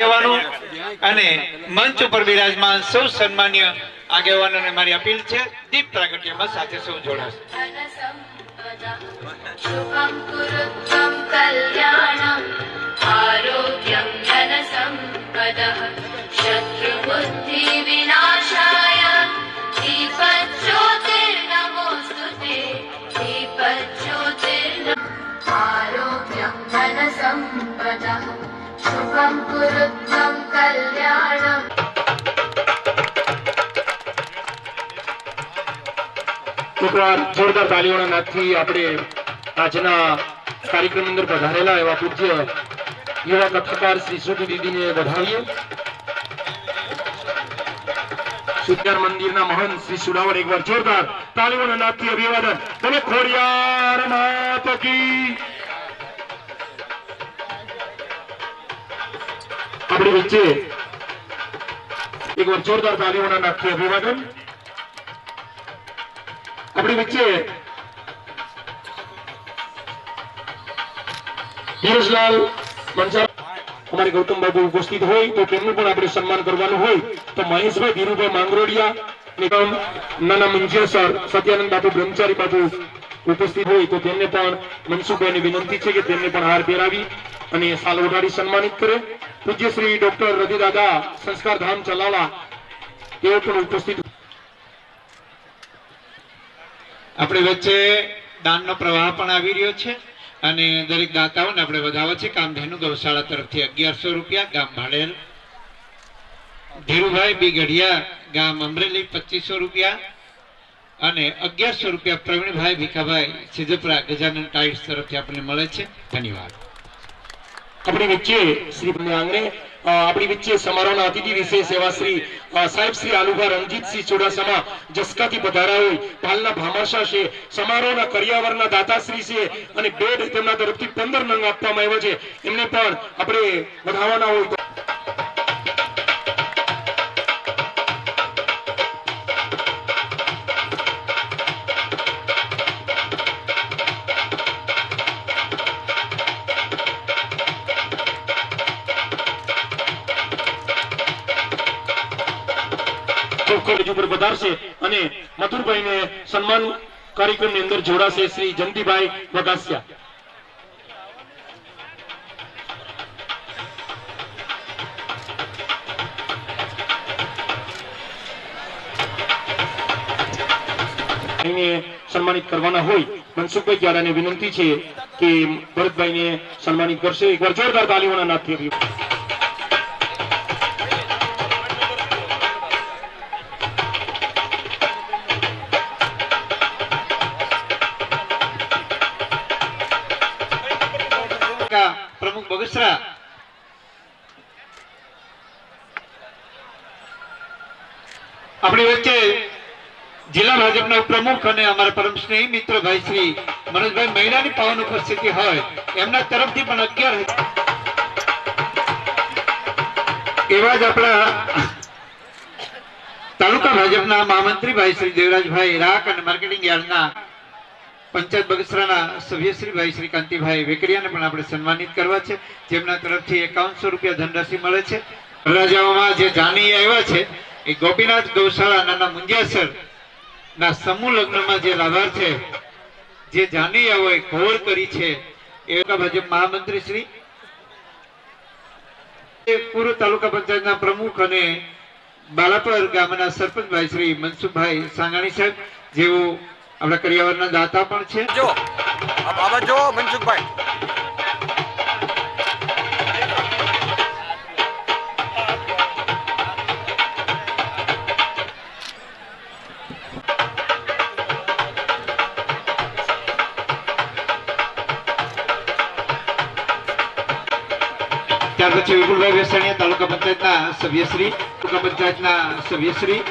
અને મંચ ઉપર બિરાજમાન સૌ સન્માન્ય આગેવાનોને મારી અપીલ છે, દીપ પ્રાગટ્યમાં સાથે સૌ જોડાશે. શુભમ કુરુત્વમ કલ્યાણમ આરોગ્યમ ધન સંપદઃ શત્રુ બુદ્ધિ વિનાશાય દીપજ્યોતિર્નમોસ્તુતે દીપજ્યોતિર્નમો આરોગ્યમ ધન સંપદઃ શુભમ કુરુત્વમ કલ્યાણમ. જોરદાર તાલીઓના નાદથી આપણે આજના કાર્યક્રમ અંદર પધારેલા એવા પૂજ્ય યુવા કથાકાર શ્રી સુધ દીદીને વધાવીએ. સુધાર મંદિરના મહંત શ્રી સુડાવડ એકવાર જોરદાર તાલીઓના નાદથી અભિવાદન. બોલો ખોડિયાર માત કી. આપણી વચ્ચે એકવાર જોરદાર તાલીઓના નાદથી અભિવાદન. આપણી વચ્ચે ધીરજલાલ મંચાલ અમારે ગૌતમ બાબુ ઉપસ્થિત હોય તો તેમનું પણ આપણે સન્માન કરવાનું હોય તો મહેશભાઈ ધીરુભાઈ માંગરોડિયા નિગમ નાના મંજેસર સત્યાનંદ બાપુ બ્રહ્મચારી બાપુ ઉપસ્થિત હોય તો તેમને પણ મનસુખભાઈની વિનંતી છે કે તેમને પણ હાર પહેરાવી અને સાલ ઓઢાડી સન્માનિત કરે. પૂજ્ય શ્રી ડોક્ટર રતિદાદા સંસ્કાર ધામ ચલાલા તેઓ પણ ઉપસ્થિત. આપણી વચ્ચે દાનનો પ્રવાહ પણ આવી રહ્યો છે અને દરેક દાતાઓને આપણે વધાવો છે. કામધેનુ ગૌશાળા તરફથી 1100 રૂપિયા, ગામ ભાડેલ ધીરુભાઈ બી ગઢિયા ગામ અમરેલી 2500 રૂપિયા અને 1100 રૂપિયા પ્રવીણભાઈ ભીખાભાઈ સિદ્ધપુરા ગજાનન ટાઇલ્સ તરફથી આપણને મળે છે. ધન્યવાદ. આપણી વચ્ચે શ્રી આંગણે આપણી વચ્ચે સમારોહના અતિથિ વિશેષ એવા શ્રી સાહેબ શ્રી આલુભા રણજીતસિંહ ચુડાસમા જસકાથી પધાર્યા હોય હાલના ભામાશા છે. સમારોહના કરિયાવરના દાતાશ્રી છે અને બેડ તેમના તરફથી 15 નંગ આપવામાં આવ્યો છે. એમને પણ આપણે વધાવવાના હોય. ઉપર પધારશે અને મથુરભાઈને સન્માન કાર્યક્રમની અંદર જોડાશે શ્રી જંતીભાઈ વગાસિયા. સન્માનિત કરવાના હોય મનસુખભાઈ જાડાને વિનંતી છે કે ભરતભાઈને સન્માનિત કરશે. એકવાર જોરદાર તાલીઓના નાદથી પ્રમુખ બગસરા આપણી વચ્ચે જિલ્લા ભાજપના પ્રમુખ અને અમારા પરમ સ્નેહી મિત્ર ભાઈ શ્રી મનોજભાઈ મહિલાની પાવન ઉપસ્થિતિ હોય એમના તરફથી પણ 11 એવા જ આપણા તાલુકા ભાજપના મહામંત્રી ભાઈ શ્રી દેવરાજભાઈ રાક અને માર્કેટિંગ યાર્ડના પંચાયત બગસરાના સભ્યશ્રી ભાઈ શ્રી કાંતિભાઈ વેકરિયાને પણ આપણે સન્માનિત કરવા છે, જેમના તરફથી 5100 રૂપિયા ધનરાશિ મળે છે. રાજાઓમાં જે જાની આવ્યા છે એ ગોપીનાથ ગૌશાળા નાના મુંજાસર ના સમૂહ લગ્નમાં જે લાભાર્થ છે જે જાની હોય ઘોર કરી છે એવા ભાજપ મહામંત્રી શ્રી પૂર્વ તાલુકા પંચાયતના પ્રમુખ અને બાલાપર ગામના સરપંચ ભાઈ શ્રી મનસુખભાઈ સાંગાણી સાહેબ જેઓ આપણા કરિયાવરના દાતા પણ છે. જો આ બાબા જો મનસુખભાઈ ત્યાર પછી વિપુલભાઈ વેસાણીયા તાલુકા પંચાયતના સભ્યશ્રી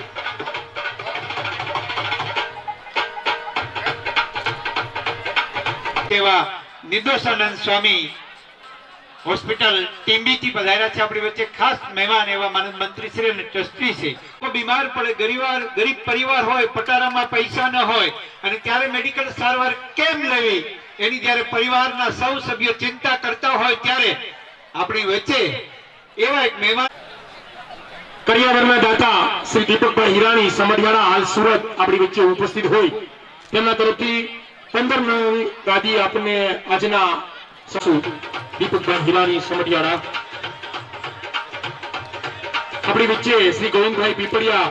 એવા નિર્દોષાનંદ સ્વામી હોસ્પિટલ ટીમ્બી થી પધાર્યા છે આપણી વચ્ચે. ખાસ મહેમાન એવા માનદ મંત્રી શ્રી અને ટ્રસ્ટી છે. કોઈ બીમાર પડે, ગરીબ પરિવાર હોય, પટારામાં પૈસા ન હોય અને ત્યારે મેડિકલ સારવાર કેમ લેવી એની જ્યારે પરિવારના સૌ સભ્યો ચિંતા કરતા હોય ત્યારે આપણી વચ્ચે એવા એક મહેમાન કરિયાવરના દાતા શ્રી દીપકભાઈ હિરાણી સમઢિયાળા હાલ સુરત આપણી વચ્ચે ઉપસ્થિત હોય તેમના તરફથી 15 નંબરની ગાદી આપને આજના સસુ દીપકભાઈ હિરાણી સમઢિયાળા આપણી વચ્ચે શ્રી ગોવિંદભાઈ પીપળિયા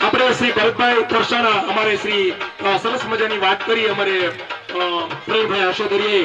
આપણે શ્રી ભરતભાઈ પરસાણા અમારે શ્રી સરસ મજાની વાત કરી અમારે પ્રવીણભાઈ આશોદરીએ